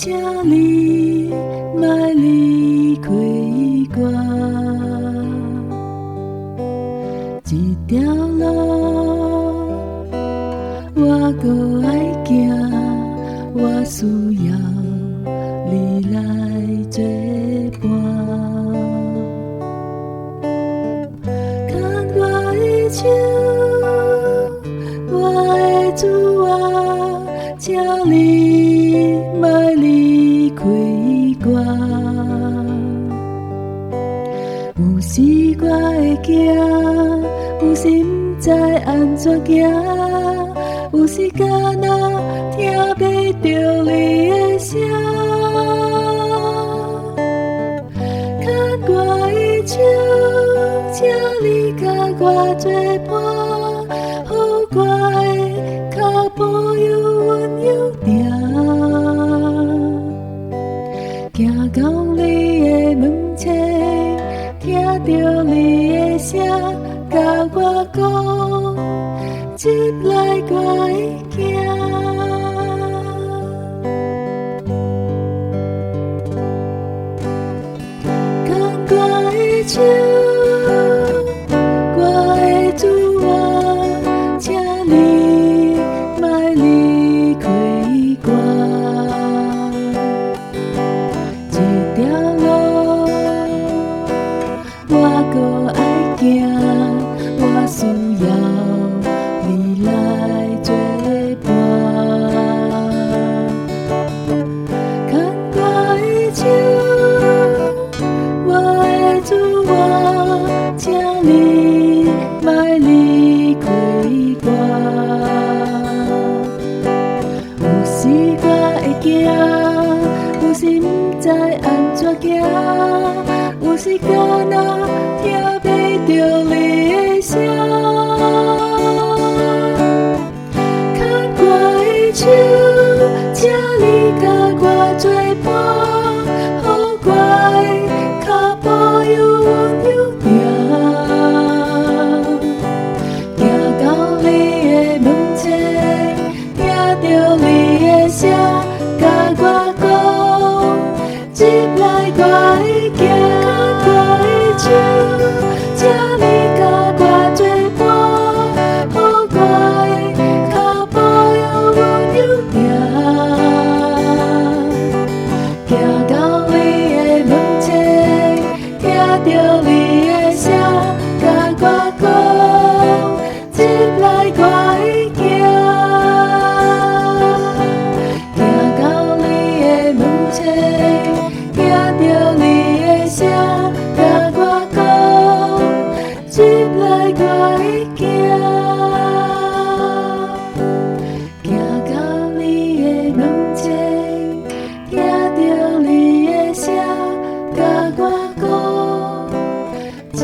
请你莫离开我。这条路我搁爱行，我需要你来作伴。牵我的手，我的主啊，请你莫离开我。有时我会惊，有时不知安怎行，有时敢若听袂着你的声。牵我的手，请你甲我作伴，予我的脚步犹稳犹定。行到你的门前，听到你的声，甲我讲，入来我会行。牵我的手，我的主啊，请你莫离开我。这条路我搁爱行，我需要你来作伴。牵我的手，我的主啊，请你莫离开我。有时我会惊，有时不知安怎行，有时敢若听袂着你的声。牵我的手，请你甲我作伴，予我的脚步犹稳犹定。行到你的门前，听到你的声，甲我讲，入来我会行。牵我的手，请你甲我作伴，予我的脚步犹稳犹定。行到你的门前，听到你的声，甲我讲，入来我会行。行到你的门前，听到你的声，甲我讲，入来我会行。行到你的门前，听到你的声，甲我讲。